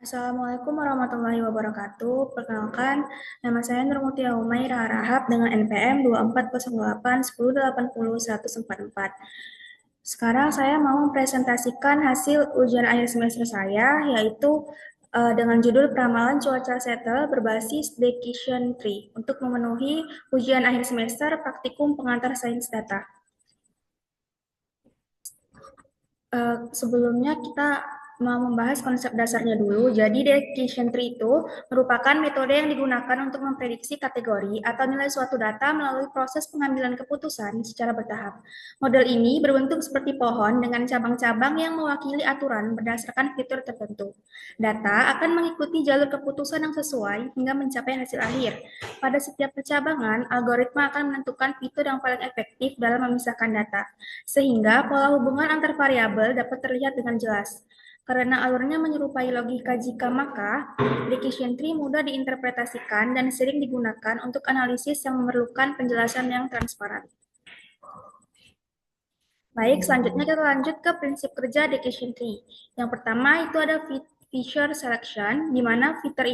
Assalamualaikum warahmatullahi wabarakatuh. Perkenalkan, nama saya Nurmutia Umaira Rahab dengan NPM 240810801144. Sekarang saya mau mempresentasikan hasil ujian akhir semester saya, yaitu dengan judul Peramalan Cuaca Settle berbasis Decision Tree untuk memenuhi ujian akhir semester praktikum pengantar sains data. Sebelumnya kita mau membahas konsep dasarnya dulu. Jadi decision tree itu merupakan metode yang digunakan untuk memprediksi kategori atau nilai suatu data melalui proses pengambilan keputusan secara bertahap. Model ini berbentuk seperti pohon dengan cabang-cabang yang mewakili aturan berdasarkan fitur tertentu. Data akan mengikuti jalur keputusan yang sesuai hingga mencapai hasil akhir. Pada setiap percabangan, algoritma akan menentukan fitur yang paling efektif dalam memisahkan data, sehingga pola hubungan antar variabel dapat terlihat dengan jelas. Karena alurnya menyerupai logika jika maka, decision tree mudah diinterpretasikan dan sering digunakan untuk analisis yang memerlukan penjelasan yang transparan. Baik, selanjutnya kita lanjut ke prinsip kerja decision tree. Yang pertama itu ada feature selection, di mana fitur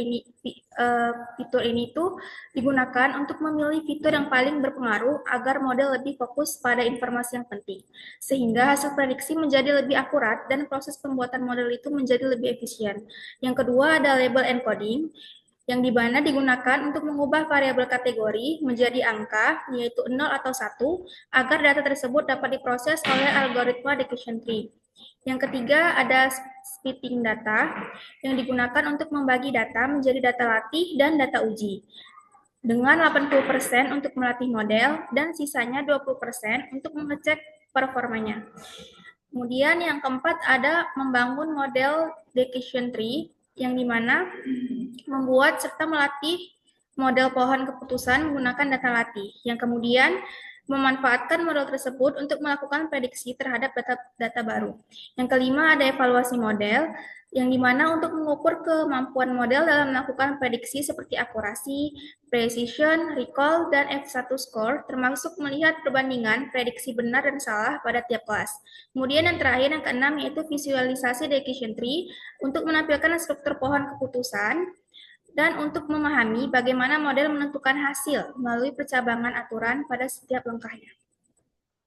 ini tuh digunakan untuk memilih fitur yang paling berpengaruh agar model lebih fokus pada informasi yang penting, sehingga hasil prediksi menjadi lebih akurat dan proses pembuatan model itu menjadi lebih efisien. Yang kedua ada label encoding, yang dimana digunakan untuk mengubah variabel kategori menjadi angka, yaitu 0 atau 1, agar data tersebut dapat diproses oleh algoritma decision tree. Yang ketiga ada splitting data, yang digunakan untuk membagi data menjadi data latih dan data uji, dengan 80% untuk melatih model dan sisanya 20% untuk mengecek performanya. Kemudian yang keempat ada membangun model decision tree, yang dimana membuat serta melatih model pohon keputusan menggunakan data latih, yang kemudian memanfaatkan model tersebut untuk melakukan prediksi terhadap data baru. Yang kelima ada evaluasi model, yang dimana untuk mengukur kemampuan model dalam melakukan prediksi seperti akurasi, precision, recall, dan F1 score, termasuk melihat perbandingan prediksi benar dan salah pada tiap kelas. Kemudian yang terakhir, yang keenam, yaitu visualisasi decision tree untuk menampilkan struktur pohon keputusan dan untuk memahami bagaimana model menentukan hasil melalui percabangan aturan pada setiap langkahnya.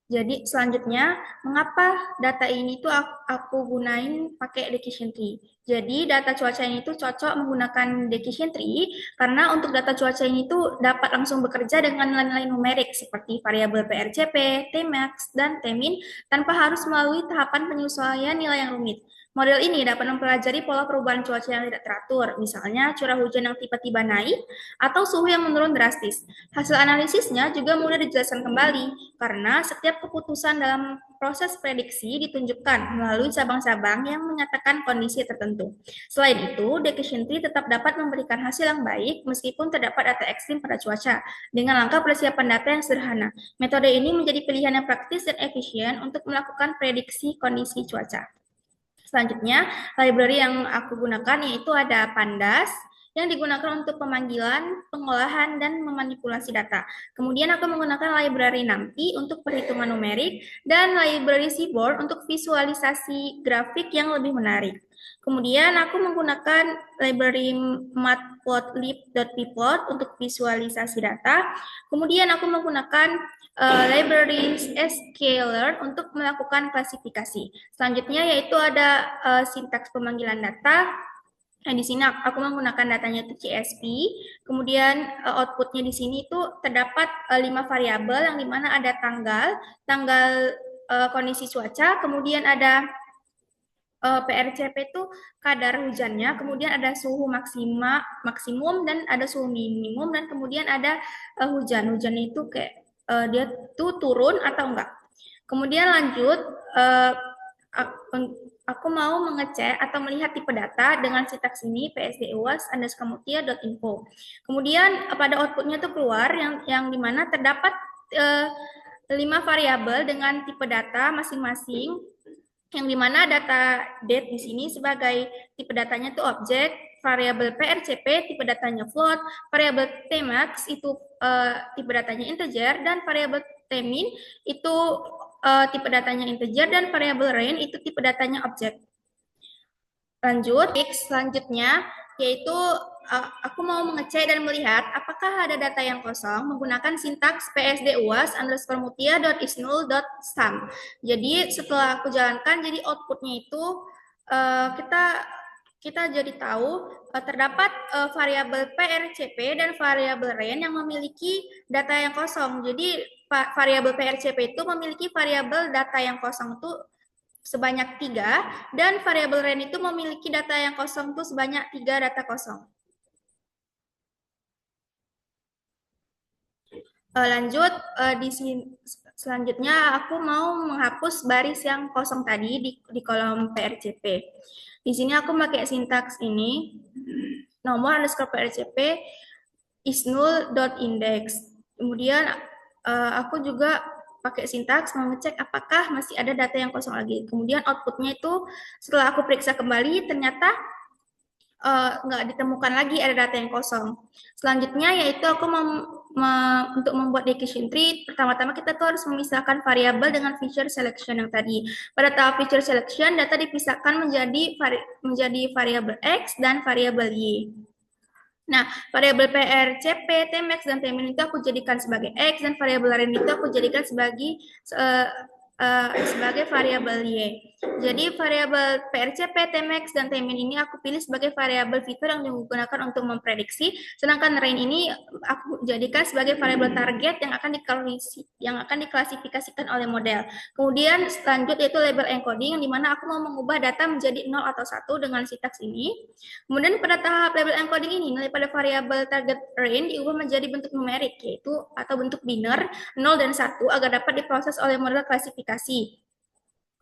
Jadi selanjutnya, mengapa data ini tuh aku gunain pakai decision tree? Jadi data cuaca ini tuh cocok menggunakan decision tree karena untuk data cuaca ini tuh dapat langsung bekerja dengan nilai-nilai numerik seperti variabel PRCP, Tmax, dan Tmin tanpa harus melalui tahapan penyesuaian nilai yang rumit. Model ini dapat mempelajari pola perubahan cuaca yang tidak teratur, misalnya curah hujan yang tiba-tiba naik atau suhu yang menurun drastis. Hasil analisisnya juga mudah dijelaskan kembali, karena setiap keputusan dalam proses prediksi ditunjukkan melalui cabang-cabang yang menyatakan kondisi tertentu. Selain itu, decision tree tetap dapat memberikan hasil yang baik meskipun terdapat data ekstrim pada cuaca, dengan langkah persiapan data yang sederhana. Metode ini menjadi pilihan yang praktis dan efisien untuk melakukan prediksi kondisi cuaca. Selanjutnya, library yang aku gunakan yaitu ada Pandas, yang digunakan untuk pemanggilan, pengolahan, dan memanipulasi data. Kemudian aku menggunakan library NumPy untuk perhitungan numerik, dan library Seaborn untuk visualisasi grafik yang lebih menarik. Kemudian aku menggunakan library matplotlib.pplot untuk visualisasi data. Kemudian aku menggunakan library scalar untuk melakukan klasifikasi. Selanjutnya yaitu ada sintaks pemanggilan data. Nah, di sini aku menggunakan datanya itu CSV. Kemudian outputnya di sini itu terdapat 5 variabel, yang dimana ada tanggal kondisi cuaca, kemudian ada PRCP itu kadar hujannya, kemudian ada suhu maksimum dan ada suhu minimum, dan kemudian ada hujan. Hujan itu kayak dia tuh turun atau enggak. Kemudian lanjut, aku mau mengecek atau melihat tipe data dengan sintaks ini psduas_mutia.info. Kemudian pada outputnya tuh keluar yang dimana terdapat 5 variabel dengan tipe data masing-masing, yang dimana data date di sini sebagai tipe datanya itu objek, variabel PRCP tipe datanya float, variabel Tmax itu tipe datanya integer, dan variabel Tmin itu tipe datanya integer, dan variabel range itu tipe datanya objek. Lanjut, selanjutnya yaitu aku mau mengecek dan melihat apakah ada data yang kosong menggunakan sintaks psd_uas_mutia.isnull.sum. Jadi setelah aku jalankan, jadi outputnya itu kita kita jadi tahu terdapat variabel PRCP dan variabel range yang memiliki data yang kosong. Jadi variabel PRCP itu memiliki variabel data yang kosong itu sebanyak 3, dan variabel range itu memiliki data yang kosong itu sebanyak 3 data kosong. Lanjut, di sini selanjutnya aku mau menghapus baris yang kosong tadi di kolom PRCP. Di sini aku pakai sintaks ini, nomor underscore PRCP is null.index. Kemudian aku juga pakai sintaks mengecek apakah masih ada data yang kosong lagi. Kemudian outputnya itu setelah aku periksa kembali ternyata nggak ditemukan lagi ada data yang kosong. Selanjutnya yaitu aku untuk membuat decision tree, pertama-tama kita tuh harus memisahkan variabel dengan feature selection yang tadi. Pada tahap feature selection, data dipisahkan menjadi variabel X dan variabel Y. Nah, variabel PR, CP, Tmax, dan Tmin itu aku jadikan sebagai X, dan variabel range itu aku jadikan sebagai variabel Y. Jadi variabel PRCP, Tmax, dan Tmin ini aku pilih sebagai variabel fitur yang digunakan untuk memprediksi, sedangkan range ini aku jadikan sebagai variabel target yang akan diklasifikasikan oleh model. Kemudian lanjut yaitu label encoding, yang dimana aku mau mengubah data menjadi 0 atau 1 dengan sintaks ini. Kemudian pada tahap label encoding ini, nilai pada variabel target range diubah menjadi bentuk numerik, yaitu atau bentuk biner 0 dan 1 agar dapat diproses oleh model klasifikasi.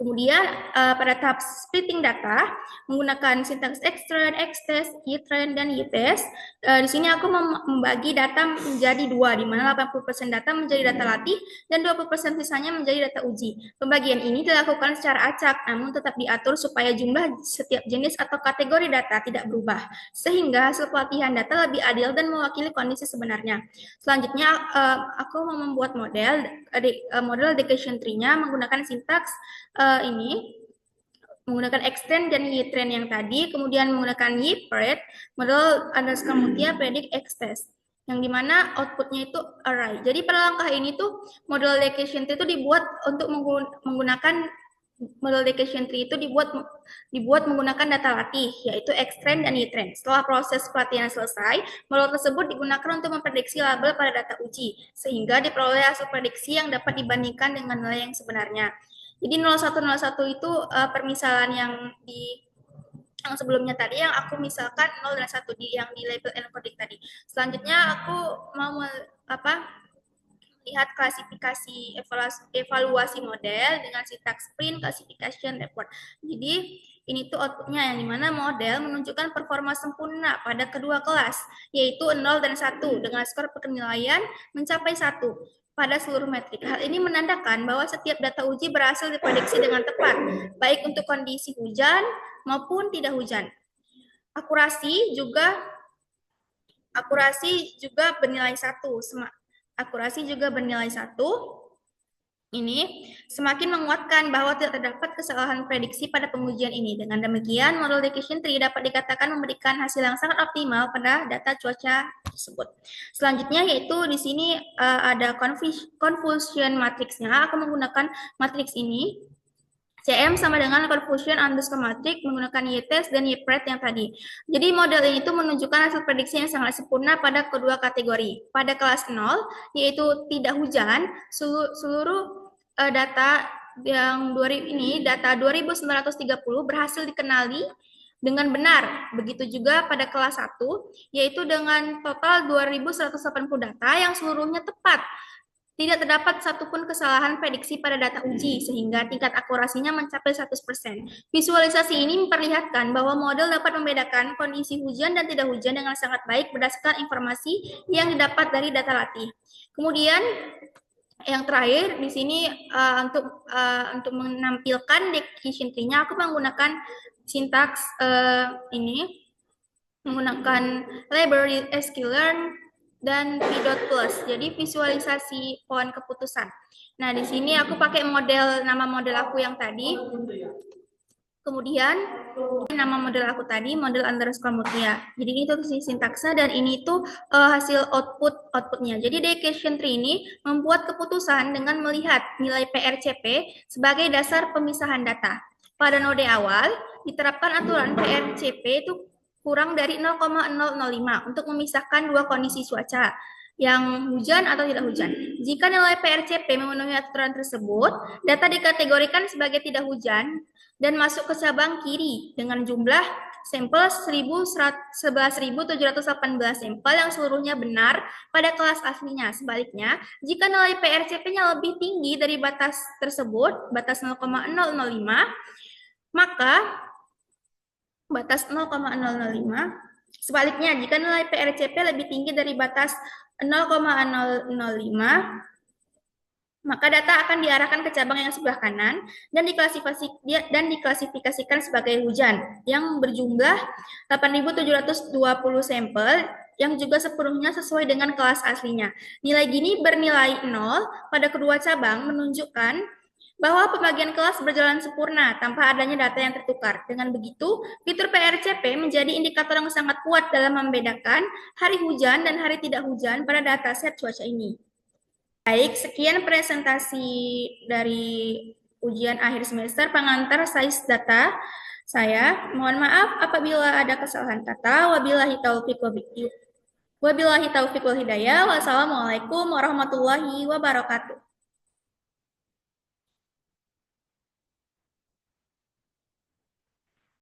Kemudian pada tahap splitting data menggunakan sintaks xtrain, xtest, ytrain, dan ytest. Di sini aku membagi data menjadi 2, di mana 80% data menjadi data latih dan 20% sisanya menjadi data uji. Pembagian ini dilakukan secara acak, namun tetap diatur supaya jumlah setiap jenis atau kategori data tidak berubah, sehingga hasil pelatihan data lebih adil dan mewakili kondisi sebenarnya. Selanjutnya aku mau membuat model decision tree-nya menggunakan sintaks ini menggunakan extend dan ytrain yang tadi, kemudian menggunakan ypred, model underscore mutia predict xtest, yang dimana outputnya itu array. Jadi pada langkah ini tuh model decision tree itu dibuat untuk menggunakan model decision tree itu dibuat menggunakan data latih, yaitu xtrain dan ytrain. Setelah proses pelatihan selesai, model tersebut digunakan untuk memprediksi label pada data uji, sehingga diperoleh hasil prediksi yang dapat dibandingkan dengan nilai yang sebenarnya. Jadi 0101 itu permisalan yang sebelumnya tadi yang aku misalkan 0 dan 1 yang di label encoding tadi. Selanjutnya aku mau lihat klasifikasi evaluasi model dengan sintaks print classification report. Jadi ini tuh outputnya yang dimana model menunjukkan performa sempurna pada kedua kelas, yaitu 0 dan 1 dengan skor penilaian mencapai 1 pada seluruh metrik. Hal ini menandakan bahwa setiap data uji berhasil diprediksi dengan tepat, baik untuk kondisi hujan maupun tidak hujan. Akurasi juga bernilai 1. Akurasi juga bernilai 1. Ini semakin menguatkan bahwa tidak terdapat kesalahan prediksi pada pengujian ini. Dengan demikian, model decision tree dapat dikatakan memberikan hasil yang sangat optimal pada data cuaca tersebut. Selanjutnya yaitu di sini ada confusion matrixnya. Aku menggunakan matriks ini. CM sama dengan confusion underscore matrix menggunakan ytest dan ypred yang tadi. Jadi model ini itu menunjukkan hasil prediksi yang sangat sempurna pada kedua kategori. Pada kelas 0, yaitu tidak hujan, seluruh data yang data 2930 berhasil dikenali dengan benar. Begitu juga pada kelas 1, yaitu dengan total 2180 data yang seluruhnya tepat. Tidak terdapat satupun kesalahan prediksi pada data uji, sehingga tingkat akurasinya mencapai 100%. Visualisasi ini memperlihatkan bahwa model dapat membedakan kondisi hujan dan tidak hujan dengan sangat baik berdasarkan informasi yang didapat dari data latih. Kemudian yang terakhir di sini untuk menampilkan decision tree-nya aku menggunakan sintaks ini menggunakan library sklearn dan p.plus. Jadi visualisasi pohon keputusan. Nah, di sini aku pakai nama model aku yang tadi. Kemudian nama model aku tadi model underscore mutia. Jadi ini tuh sintaksnya dan ini tuh hasil outputnya. Jadi Decision Tree ini membuat keputusan dengan melihat nilai PRCP sebagai dasar pemisahan data. Pada node awal diterapkan aturan PRCP itu kurang dari 0,005 untuk memisahkan dua kondisi cuaca yang hujan atau tidak hujan. Jika nilai PRCP memenuhi aturan tersebut, data dikategorikan sebagai tidak hujan dan masuk ke cabang kiri dengan jumlah sampel 11.718 sampel yang seluruhnya benar pada kelas aslinya. Sebaliknya, jika nilai PRCP-nya lebih tinggi dari batas tersebut, batas 0,005, maka batas 0,005. Sebaliknya, jika nilai PRCP lebih tinggi dari batas 0,005, maka data akan diarahkan ke cabang yang sebelah kanan dan diklasifikasikan sebagai hujan yang berjumlah 8.720 sampel yang juga sepenuhnya sesuai dengan kelas aslinya. Nilai gini bernilai 0 pada kedua cabang menunjukkan bahwa pembagian kelas berjalan sempurna tanpa adanya data yang tertukar. Dengan begitu, fitur PRCP menjadi indikator yang sangat kuat dalam membedakan hari hujan dan hari tidak hujan pada dataset cuaca ini. Baik, sekian presentasi dari ujian akhir semester pengantar size data saya. Mohon maaf apabila ada kesalahan kata. Wabillahi taufiq wal hidayah. Wassalamualaikum warahmatullahi wabarakatuh.